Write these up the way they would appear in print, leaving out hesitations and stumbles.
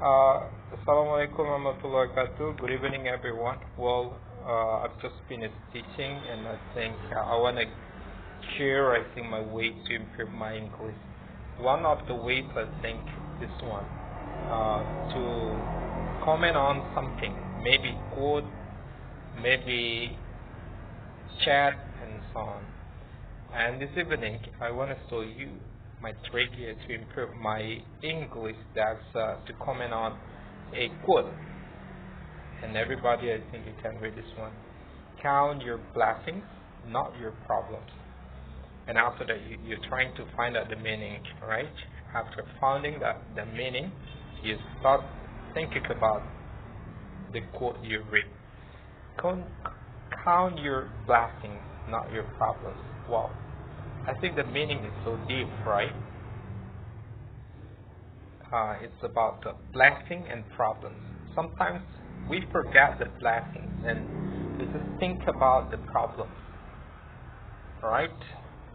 Assalamualaikum warahmatullahi wabarakatuh. Good evening, everyone. Well, I've just finished teaching, and I think I want to share, my way to improve my English. One of the ways I think this one, to comment on something, maybe quote, maybe chat, and so on. And this evening, I want to show you my trick here to improve my English. That's to comment on a quote. And everybody, I think you can read this one. Count your blessings, not your problems. And after that, you're trying to find out the meaning, right? After finding the meaning, you start thinking about the quote you read. Count your blessings, not your problems. Wow. I think the meaning is so deep, right? It's about the blessing and problems. Sometimes we forget the blessings and we just think about the problems, right?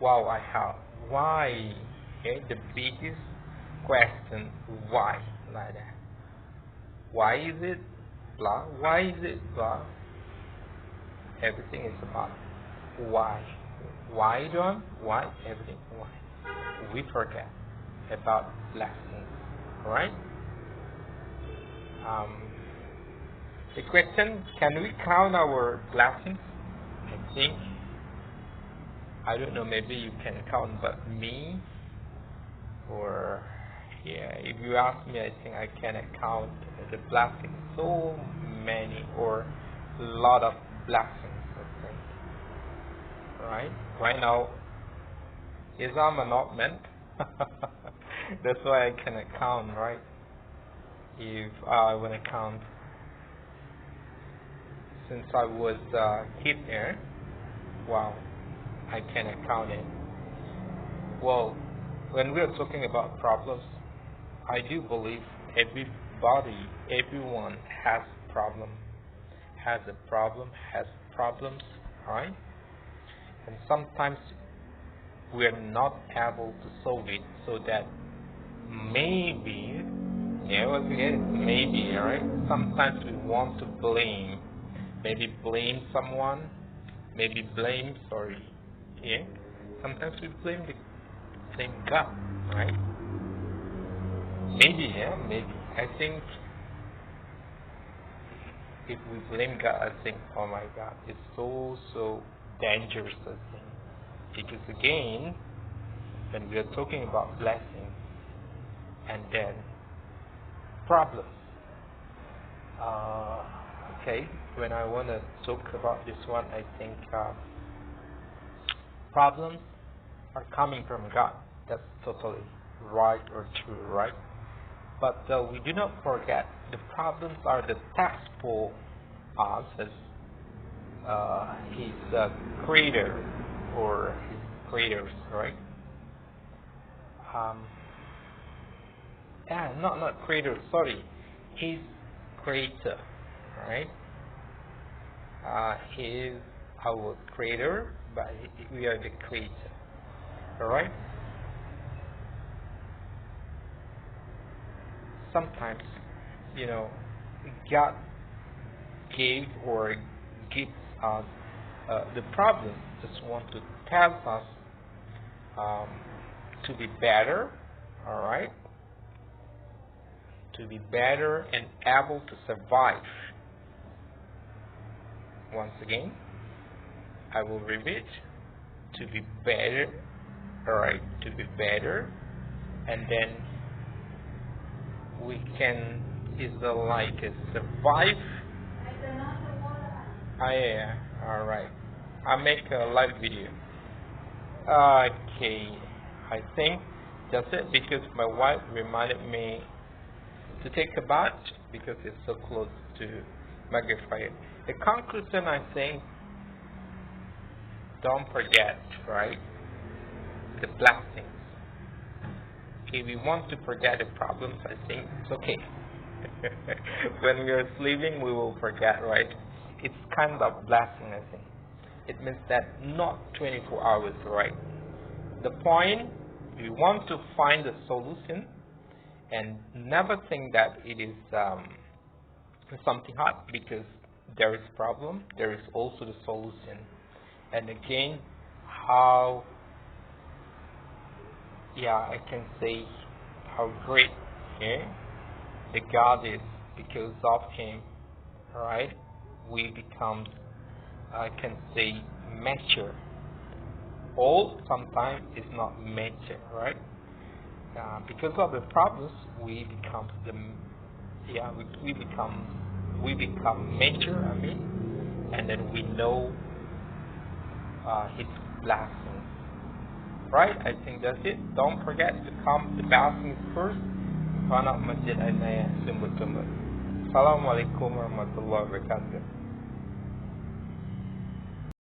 Wow, I have. Why? Okay, the biggest question, why? Like that. Why is it blah? Why is it blah? Everything is about why. Why don't? Why? Everything. Why? We forget about blessings, right? The question: can we count our blessings? I think I don't know. Maybe you can count, but me, or yeah, if you ask me, I think I cannot count the blessings. So many or a lot of blessings. I think. Right? Right now, I'm an odd man. That's why I cannot count, right? If I want to count, since I was a kid there, wow, I cannot count it. Well, when we are talking about problems, I do believe everyone has has problems, right? And sometimes we are not able to solve it, so that maybe, yeah, once again, maybe, right? Sometimes we want to maybe blame someone, yeah. Sometimes we blame God, right? Maybe, yeah, maybe. I think if we blame God, I think, oh my God, it's so dangerous, I think. Because again, when we are talking about blessings and then problems, okay, when I want to talk about this one, I think problems are coming from God. That's totally right or true, right? But we do not forget the problems are the test for us as His creator or His creators, right? Um, not creator, sorry, His creator, right? He is our creator, but we are the creator, alright? Sometimes, you know, God gave or gives us the problem, just want to tell us um, to be better, alright? To be better and able to survive. Once again, I will repeat, to be better, alright, to be better, and then we can survive. Yeah, alright. I'll make a live video. Okay, I think that's it because my wife reminded me to take a bath because it's so close to magnifier. The conclusion, I think, don't forget, right? The blessings. If we want to forget the problems, I think it's okay. When we are sleeping, we will forget, right? It's kind of blessing, I think. It means that not 24 hours, right? The point, we want to find a solution, and never think that it is something hard, because there is problem, there is also the solution. And again, how, I can say how great, the God is, because of Him, right? We become, I can say, mature. All sometimes is not mature, right? Because of the problems, we become we become mature. I mean, and then we know His blessings, right? I think that's it. Don't forget to come the blessings first. Karena masjid Ainaya sumber-sumber. Assalamualaikum warahmatullahi wabarakatuh.